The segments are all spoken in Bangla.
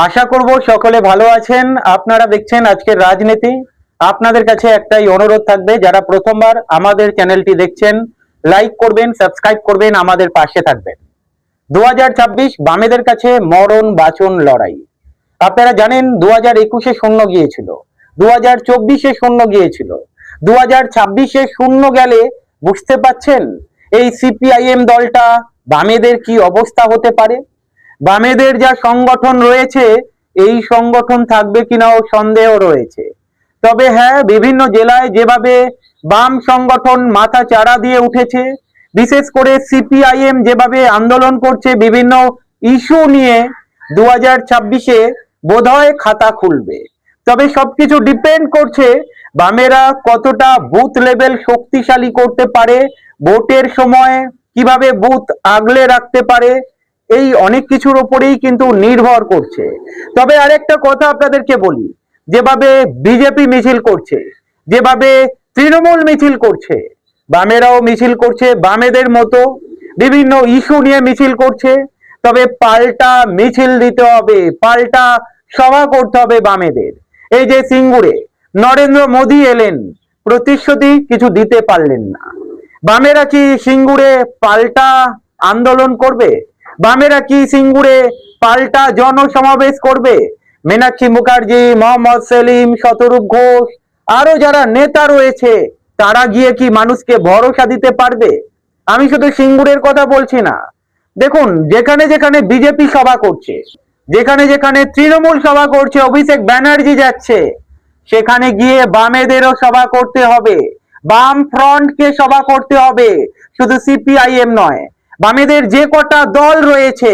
আশা করব সকলে ভালো আছেন। আপনারা দেখছেন আজকের রাজনীতি। আপনাদের কাছে একটাই অনুরোধ থাকবে, যারা প্রথমবার আমাদের চ্যানেলটি দেখছেন লাইক করবেন, সাবস্ক্রাইব করবেন, আমাদের পাশে থাকবেন। 2026 বামেদের কাছে মরণ বাঁচন লড়াই। আপনারা জানেন 2021-এ শূন্য গিয়েছিল, 2024-এ শূন্য গিয়েছিল, 2026-এ শূন্য গেলে বুঝতে পাচ্ছেন এই সিপিআইএম দলটা বামেদের কি অবস্থা হতে পারে। বামেদের যা সংগঠন রয়েছে, এই সংগঠন থাকবে কিনাও সন্দেহ রয়েছে। তবে হ্যাঁ, বিভিন্ন জেলায় যেভাবে বাম সংগঠন মাথা চাড়া দিয়ে উঠেছে, বিশেষ করে সিপিআইএম যেভাবে আন্দোলন করছে বিভিন্ন ইস্যু নিয়ে, 2026-এ বোধহয় খাতা খুলবে। তবে সবকিছু ডিপেন্ড করছে বামেরা কতটা বুথ লেভেল শক্তিশালী করতে পারে, ভোটের সময় কিভাবে বুথ আগলে রাখতে পারে, এই অনেক কিছুর উপরেই কিন্তু নির্ভর করছে। তবে আরেকটা কথা আপনাদেরকে বলি, যেভাবে বিজেপি মিছিল করছে, যেভাবে তৃণমূল মিছিল করছে, বামেরাও মিছিল করছে বামেদের মতো, বিভিন্ন ইস্যু নিয়ে মিছিল করছে। তবে পাল্টা মিছিল দিতে হবে, পাল্টা সভা করতে হবে বামেদের। এই যে সিঙ্গুরে নরেন্দ্র মোদী এলেন, প্রতিশ্রুতি কিছু দিতে পারলেন না। বামেরা কি সিঙ্গুরে পাল্টা আন্দোলন করবে? বামেরা কি সিঙ্গুরে পাল্টা জনসমাবেশ করবে? মীনাক্ষী মুখার্জি, মোহাম্মদ সেলিম, শতরূপ ঘোষ, আরো যারা নেতা রয়েছে, তারা গিয়ে কি মানুষকে ভরসা দিতে পারবে? আমি শুধু সিঙ্গুরের কথা বলছি না, দেখুন যেখানে যেখানে বিজেপি সভা করছে, যেখানে যেখানে তৃণমূল সভা করছে, অভিষেক ব্যানার্জি যাচ্ছে, সেখানে গিয়ে বামেদেরও সভা করতে হবে, বাম ফ্রন্টকে সভা করতে হবে, শুধু সিপিআইএম নয়। বামেদের যে কটা দল রয়েছে,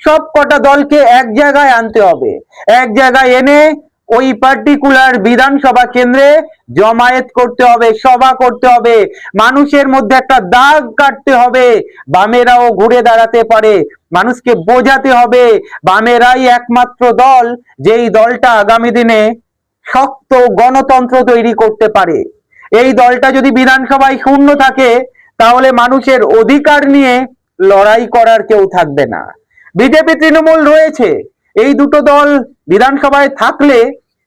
সব কটা দলকে এক জায়গায় আনতে হবে, এক জায়গায় এনে ওই পার্টিকুলার বিধানসভা কেন্দ্রে জমায়েত করতে হবে, সভা করতে হবে, মানুষের মধ্যে একটা দাগ কাটতে হবে, বামেরাও ঘুরে দাঁড়াতে পারে, মানুষকে বোঝাতে হবে বামেরাই একমাত্র দল, যেই দলটা আগামী দিনে শক্ত গণতন্ত্র তৈরি করতে পারে। এই দলটা যদি বিধানসভায় শূন্য থাকে, তাহলে মানুষের অধিকার নিয়ে লড়াই করার কেউ থাকবে না। বিজেপি তৃণমূল রয়েছে, এই দুটো দল বিধানসভায় থাকলে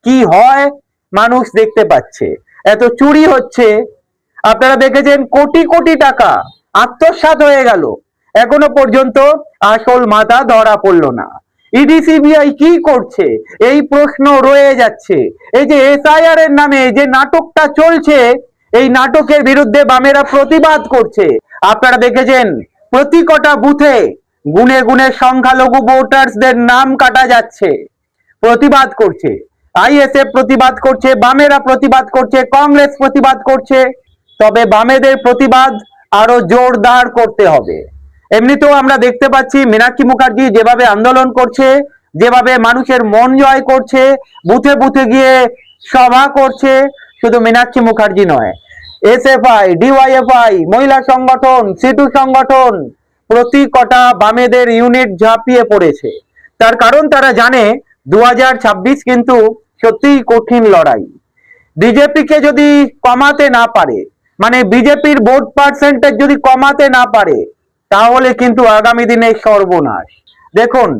কি হয় মানুষ দেখতে পাচ্ছে। এত চুরি হচ্ছে, আপনারা দেখেছেন, কোটি কোটি টাকা আত্মসাৎ হয়ে গেল, এখনো পর্যন্ত আসল মাথা ধরা পড়লো না। ইডি সিবিআই কি করছে এই প্রশ্ন রয়ে যাচ্ছে। এই যে এসআইআর এর নামে যে নাটকটা চলছে, এই নাটকের বিরুদ্ধে বামেরা প্রতিবাদ করছে। আপনারা দেখেছেন প্রতি কটা বুথে গুনে গুনে সংখ্যালঘু ভোটারসদের নাম কাটা যাচ্ছে, প্রতিবাদ করছে। আইএসএফ প্রতিবাদ করছে, বামেরা প্রতিবাদ করছে, কংগ্রেস প্রতিবাদ করছে। তবে বামেদের প্রতিবাদ আরো জোরদার করতে হবে। এমনিতেও আমরা দেখতে পাচ্ছি মীনাক্ষী মুখার্জি যেভাবে আন্দোলন করছে, যেভাবে মানুষের মন জয় করছে, বুথে বুথে গিয়ে সভা করছে, শুধু মীনাক্ষী মুখার্জি নয়, এসএফআই, ডিওয়াইএফআই, মহিলা সংগঠন, সিটু সংগঠন, প্রতি কটা বামেদের ইউনিট ঝাঁপিয়ে পড়েছে। তার কারণ তারা জানে 2026 কিন্তু সত্যিই কঠিন লড়াই। বিজেপিকে যদি কমাতে না পারে, মানে বিজেপির ভোট পার্সেন্টেজ যদি কমাতে না পারে, তাহলে কিন্তু আগামী দিনে সর্বনাশ। দেখুন,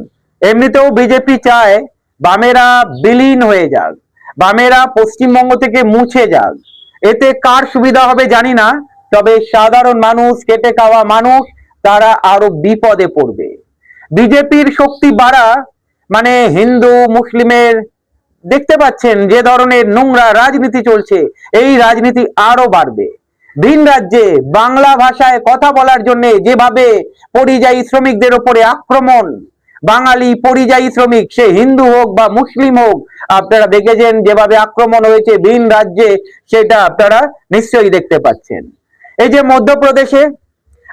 এমনিতেও বিজেপি চায় বামেরা বিলীন হয়ে যাক, বামেরা পশ্চিমবঙ্গ থেকে মুছে যাক। এতে কার সুবিধা হবে জানি না, তবে সাধারণ মানুষ, খেটে খাওয়া মানুষ, তারা আরো বিপদে পড়বে। বিজেপির শক্তি বাড়া মানে হিন্দু মুসলিমের, দেখতে পাচ্ছেন যে ধরনের নোংরা রাজনীতি চলছে, এই রাজনীতি আরো বাড়বে। ভিন রাজ্যে বাংলা ভাষায় কথা বলার জন্য যেভাবে পরিযায়ী শ্রমিকদের উপরে আক্রমণ, বাঙালি পরিযায়ী শ্রমিক, সে হিন্দু হোক বা মুসলিম হোক, আপনারা দেখেছেন যেভাবে আক্রমণ হয়েছে ভিন রাজ্যে, সেটা আপনারা নিশ্চয়ই দেখতে পাচ্ছেন। এই যে মধ্যপ্রদেশে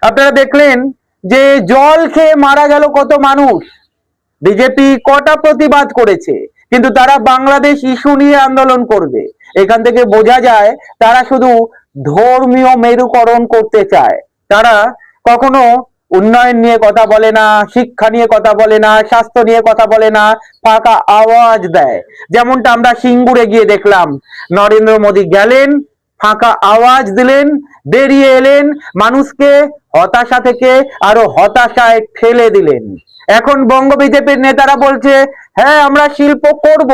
আপনারা দেখলেন যে জল খেয়ে মারা গেল কত মানুষ, বিজেপি কটা প্রতিবাদ করেছে, কিন্তু তারা বাংলাদেশ ইস্যু নিয়ে আন্দোলন করবে। এখান থেকে বোঝা যায় তারা শুধু ধর্মীয় মেরুকরণ করতে চায়। তারা কখনো উন্নয়ন নিয়ে কথা বলে না, শিক্ষা নিয়ে কথা বলে না, স্বাস্থ্য নিয়ে কথা বলে না, ফাঁকা আওয়াজ দেয়। যেমনটা আমরা সিঙ্গুরে গিয়ে দেখলাম, নরেন্দ্র মোদী গেলেন, ফাঁকা আওয়াজ দিলেন, বেরিয়ে এলেন, মানুষকে হতাশা থেকে আরো হতাশায় ঠেলে দিলেন। এখন বঙ্গ বিজেপির নেতারা বলছে হ্যাঁ আমরা শিল্প করব।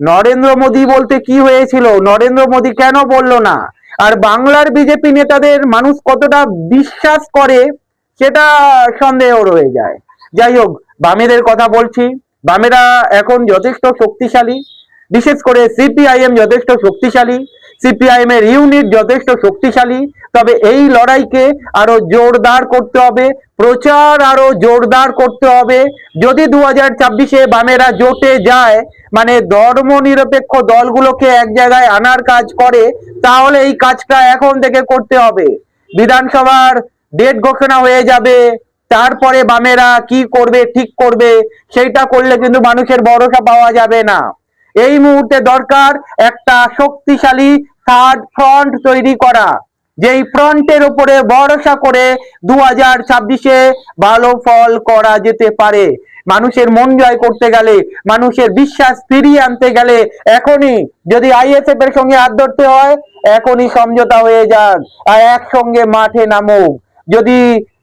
নরেন্দ্র মোদী বলতে কি হয়েছিল? নরেন্দ্র মোদী কেন বলল না? আর বাংলার বিজেপি নেতাদের মানুষ কতটা বিশ্বাস করে সেটা সন্দেহ রয়ে যায়। যাই হোক, বামেদের কথা বলছি। বামেরা এখন যথেষ্ট শক্তিশালী, বিশেষ করে সিপিআইএম যথেষ্ট শক্তিশালী, সিপিআইএম এর ইউনিট যথেষ্ট শক্তিশালী। তবে এই লড়াইকে আরো জোরদার করতে হবে, প্রচার আরো জোরদার করতে হবে। যদি 2024-এ বামেরা জোটে যায়, মানে ধর্ম নিরপেক্ষ দলগুলোকে এক জায়গায় আনার কাজ করে, তাহলে এই কাজটা এখন থেকে করতে হবে। বিধানসভার ডেট ঘোষণা হয়ে যাবে, তারপরে বামেরা কি করবে ঠিক করবে, সেইটা করলে কিন্তু মানুষের ভরসা পাওয়া যাবে না। এই মুহূর্তে দরকার একটা শক্তিশালী থার্ড ফ্রন্ট তৈরি করা, যেই ফ্রন্টের উপরে ভরসা করে 2026-এ ভালো ফল করা যেতে পারে। মানুষের মন জয় করতে গেলে, মানুষের বিশ্বাস ফিরিয়ে আনতে গেলে এখনই যদি আইএসএফ এর সঙ্গে হাত ধরতে হয়, এখনই সমঝোতা হয়ে যাক আর একসঙ্গে মাঠে নামুক। যদি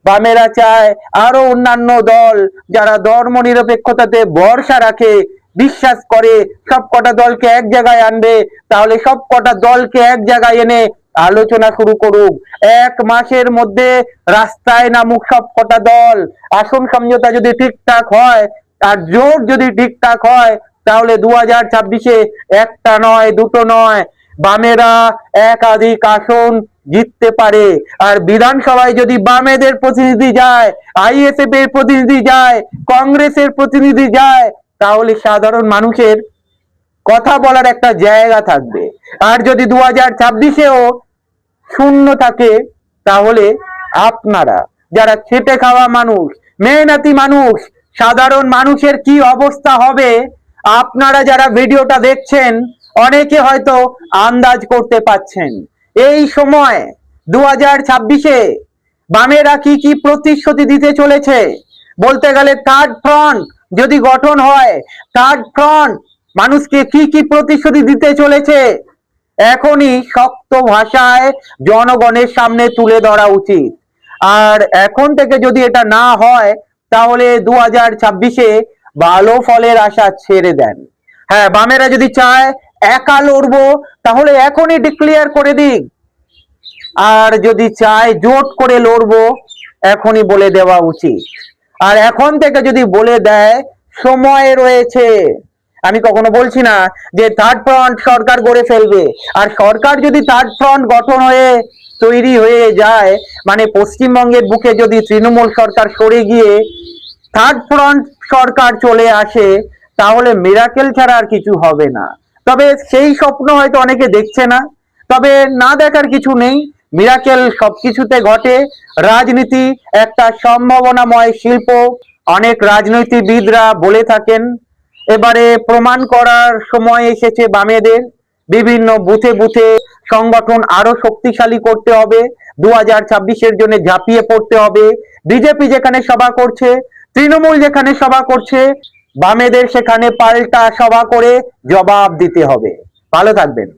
বামেরা চায় আরো অন্যান্য দল যারা ধর্ম নিরপেক্ষতাতে ভরসা রাখে, বিশ্বাস করে সব কটা দলকে এক জায়গায় আনবে, তাহলে সব কটা দলকে এক জায়গায় এনে আলোচনা শুরু করুক। 1 মাসের মধ্যে রাস্তায় নামুক সব কটা দল। আসন সমঝোতা যদি ঠিকঠাক হয় আর জোট যদি ঠিকঠাক হয়, তাহলে 2026-এ একটা নয়, দুটো নয়, বামেরা একাধিক আসন জিততে পারে। আর বিধানসভায় যদি বামেদের প্রতিনিধি যায়, আইএসএফ এর প্রতিনিধি যায়, কংগ্রেসের প্রতিনিধি যায়, তাহলে সাধারণ মানুষের কথা বলার একটা জায়গা থাকবে। আর যদি 2026-এও শূন্য থাকে, তাহলে আপনারা যারা খেটে খাওয়া মানুষ, মেহনতি মানুষ, সাধারণ মানুষের কি অবস্থা হবে, আপনারা যারা ভিডিওটা দেখছেন অনেকে হয়তো আন্দাজ করতে পাচ্ছেন। এই সময় 2026-এ বামেরা কি কি প্রতিশ্রুতি দিতে চলেছে। বলতে গেলে থার্ড ফ্রন্ট যদি গঠন হয়, থার্ড ফ্রন্ট মানুষকে কি কি প্রতিশ্রুতি দিতে চলেছে, এখনই শক্ত ভাষায় জনগণের সামনে তুলে ধরা উচিত। আর এখন থেকে যদি এটা না হয়, তাহলে 2026-এ ভালো ফলের আশা ছেড়ে দেন। হ্যাঁ, বামেরা যদি চায় একা লড়বো, তাহলে এখনই ডিক্লেয়ার করে দিক। আর যদি চায় জোট করে লড়বো, এখনই বলে দেওয়া উচিত। আর এখন থেকে যদি বলে দেয় সময় রয়েছে। আমি কখনো বলছি না যে থার্ড ফ্রন্ট সরকার গড়ে ফেলবে। আর সরকার যদি থার্ড ফ্রন্ট গঠন হয়ে তৈরি হয়ে যায়, মানে পশ্চিমবঙ্গের বুকে যদি তৃণমূল সরকার সরে গিয়ে থার্ড ফ্রন্ট সরকার চলে আসে, তাহলে মিরাকেল ছাড়া আর কিছু হবে না। তবে সেই স্বপ্ন হয়তো অনেকে দেখছে না, তবে না দেখার কিছু নেই। মিরাকেল সবকিছুতে ঘটে। রাজনীতি একটা সম্ভাবনাময় শিল্প, অনেক রাজনীতিবিদরা বলে থাকেন। এবারে প্রমাণ করার সময় এসেছে বামেদের। বিভিন্ন বুথে বুথে সংগঠন আরো শক্তিশালী করতে হবে। 2026-এর জন্য ঝাঁপিয়ে পড়তে হবে। বিজেপি যেখানে সভা করছে, তৃণমূল যেখানে সভা করছে, বামেদের সেখানে পাল্টা সভা করে জবাব দিতে হবে। ভালো থাকবেন।